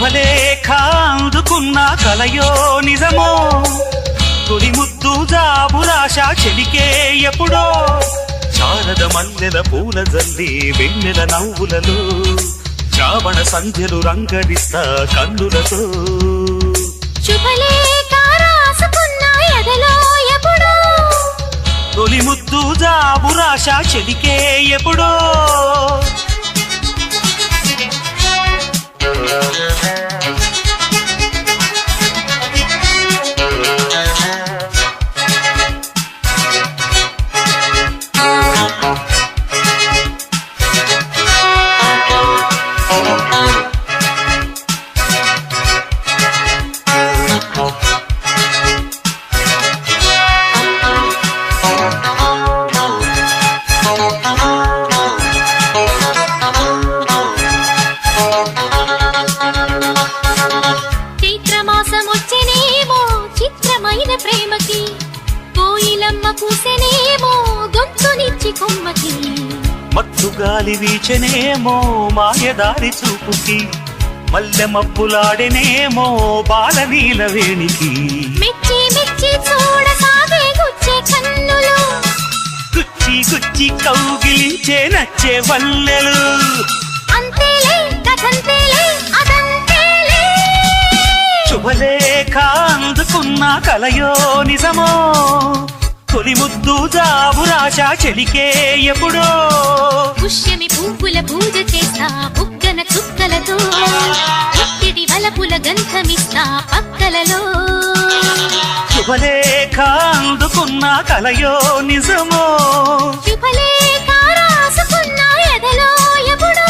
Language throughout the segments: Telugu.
శుభలేఖ అందుకున్న కలయో నిజమో తొలి ముద్దు జాబురాశ చెలికే ఎప్పుడో శారద మల్లెల పూల జల్లి వెన్నెల నవ్వులలో శ్రావణ సంధ్యలు రంగరిస్తా కన్నులతో శుభలేఖ రాసుకున్న ఎదలో ఎప్పుడో తొలి ముద్దు జాబురాశ చెలికే ఎప్పుడో ప్రేమకి కోయిలమ్మ కూసెనేమో గొంతునిచ్చి కొమ్మకి మత్తు గాలి వీచెనేమో మాయదారి చూపుకి మల్లె మబ్బులాడెనేమో బాలనీల వేణికి మెచ్చి మెచ్చి చూడసాగే గుచ్చే కన్నులు గుచ్చి గుచ్చి కౌగిలించే నచ్చే వల్లెలు అంతేలే కథంతేలే అదంతేలే శుభలేఖ అందుకున్న కలయో నిజమో తొలి ముద్దు జాబురాశ చెలికే ఎప్పుడో పుష్యమి పువ్వుల పూజ చేస్తా బుగ్గన చుక్కలతో ఎత్తిడి వలపుల గంధమిస్తా పక్కలలో శుభలేఖ అందుకున్న కలయో నిజమో శుభలేఖ రాసుకున్న ఎదలో ఎప్పుడో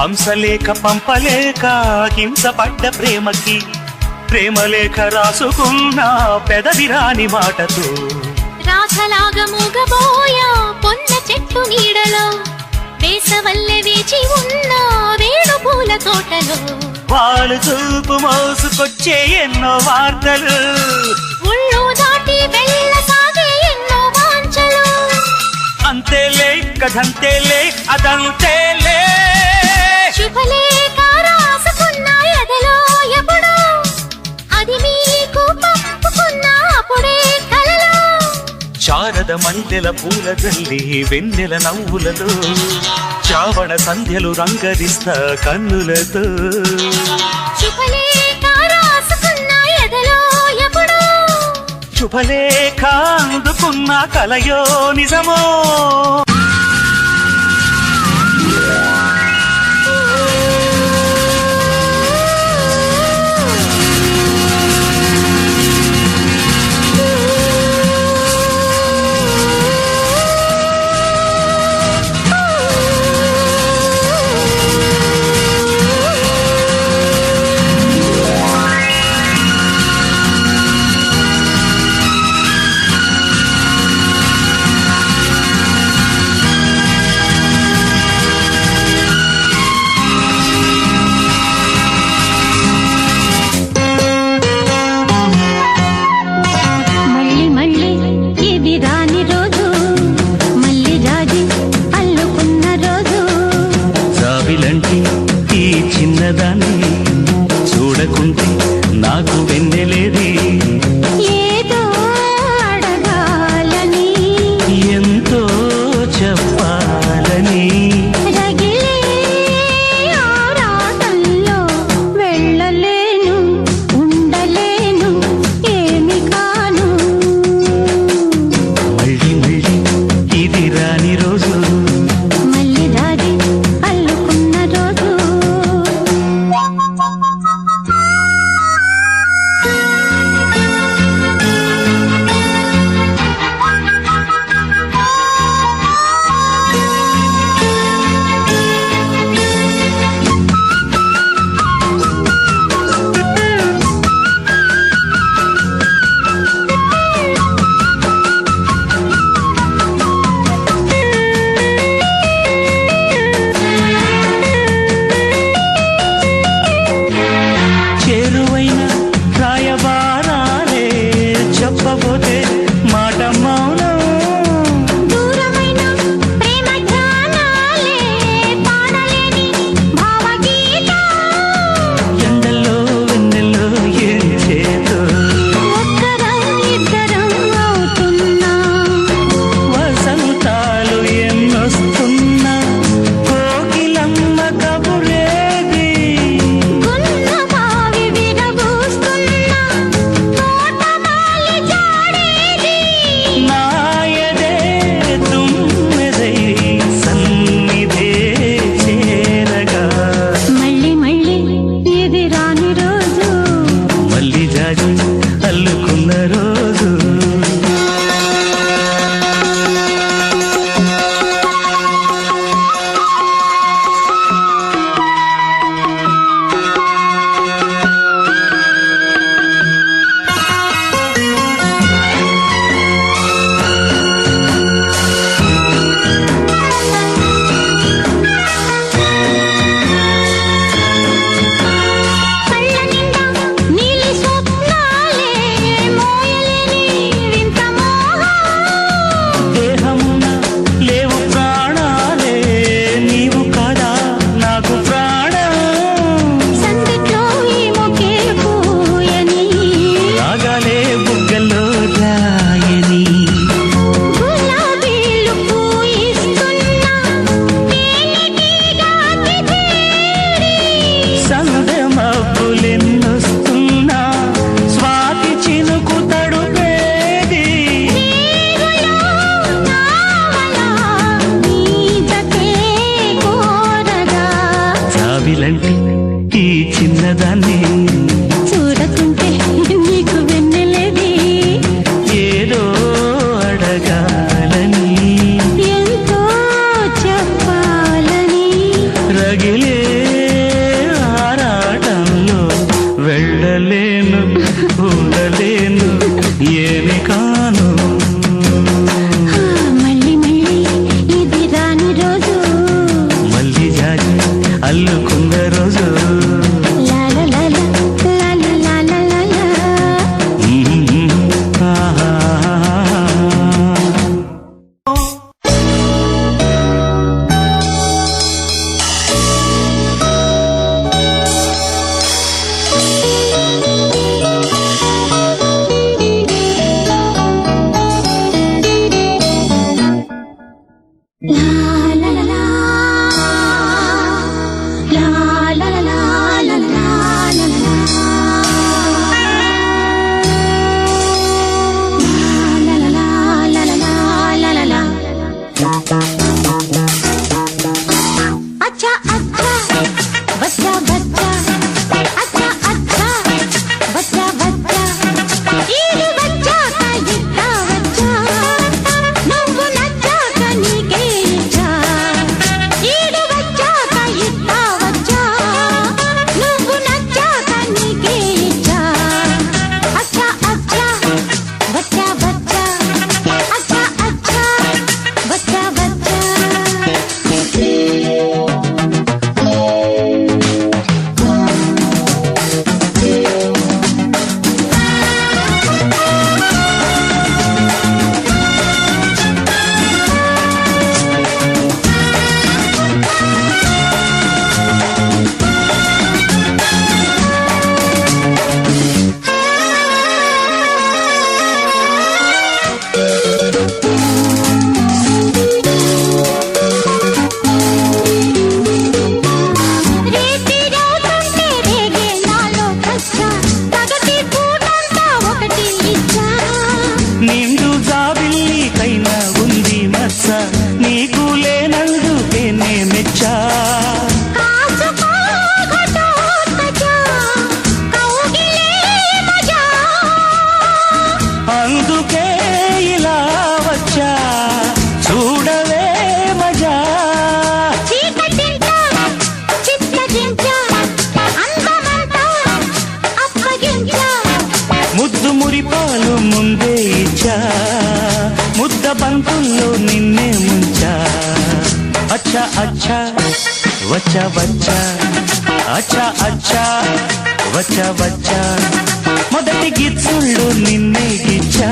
హంసలేఖ పంపలేక హింసపడ్డ ప్రేమకి ప్రేమలేఖ రాసుకున్న పెదవిరాని మాటతో రాధలాగా మూగబోయా పొన్న చెట్టు నీడలో వేసవల్లె వేచి ఉన్న వేణు పూల తోటలో వాళ్ళు చూపు మోసుకొచ్చే ఎన్నో వార్తలు ఒళ్ళు దాటి వెళ్ళసాగే ఎన్నో వాంఛలు అంతేలే కథంతేలే అదంతేలే శుభలేఖ రాసుకున్న ఎదలో ఎప్పుడో అది మీకు పంపుకున్న అప్పుడే కలలో శారద మల్లెల పూల జల్లి వెన్నెల నవ్వులలో శ్రావణ సంధ్యలు రంగరిస్తా కన్నులతో శుభలేఖ రాసుకున్న ఎదలో ఎప్పుడో శుభలేఖ అందుకున్న కలయో నిజమో నిండు జాబిల్లికైనా ఉంది మచ్చ నీకు లేనందుకే నే మెచ్చా అందుకే ఇలా వచ్చా చూడవే మజా ముద్దు మురిపాలు ముందే ఇచ్చా ముద్ద బంతుల్లో నిన్నే ముంచా అచ్చా అచ్చా వచ్చా వచ్చా అచ్చా అచ్చా వచ్చా వచ్చా మొదటి గిచ్చుళ్ళు నిన్నే గిచ్చా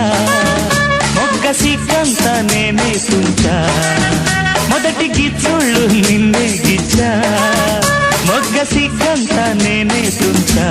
మొగ్గ సిగ్గంతా నేనే తుంచా మొదటి గిచ్చుళ్ళు నిన్నే గిచ్చా మొగ్గ సిగ్గంతా నేనే తుంచా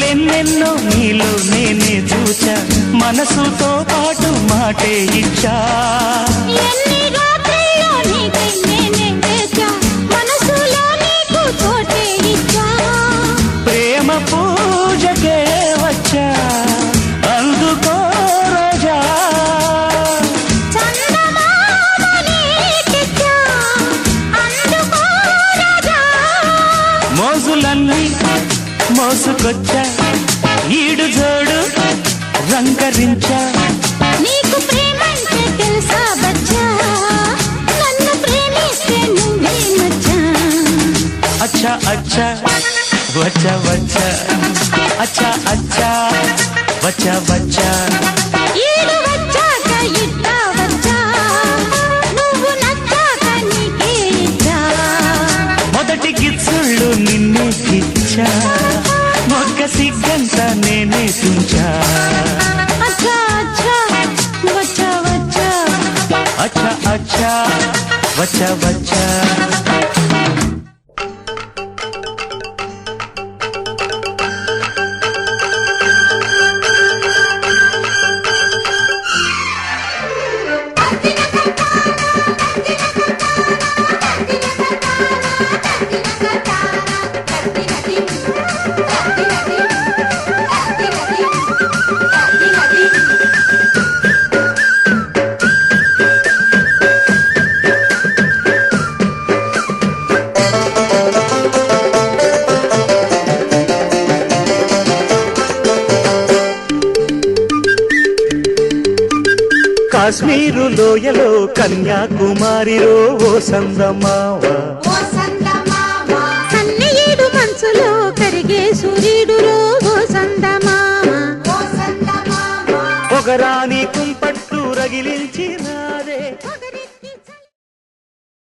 ఎన్నెన్నో నీలో నేనే చూచా మనసుతో పాటు మాటే ఇచ్చా ప్రేమ పూజకే వచ్చా అందుకో రోజా మోజులన్నీ మోసుకొచ్చా ఈడు జోడు రంగరించా నీకు ప్రేమంటే తెలుసా బచ్చా నన్ను ప్రేమిస్తే నువ్వే మచ్చా అచ్చా అచ్చా వచ్చా వచ్చా అచ్చా అచ్చా వచ్చా వచ్చా ఈడు వచ్చాక ఇట్టా వచ్చా నువ్వు నచ్చాక నీకే ఇచ్చా మొదటి గిచ్చుళ్ళు నిన్నే గిచ్చా మొగ్గ సిగ్గంతా నేనే తుంచా అచ్చా అచ్చా వచ్చా వచ్చా అచ్చా అచ్చా వచ్చా వచ్చా కాశ్మీరు లోయలో కన్యాకుమారిలో ఓ సందమావా సన్నీడు మనసులో కరిగే సూర్యుడులో ఓ సందమామ పొగరాని కుంపట్లు రగిలించినాదే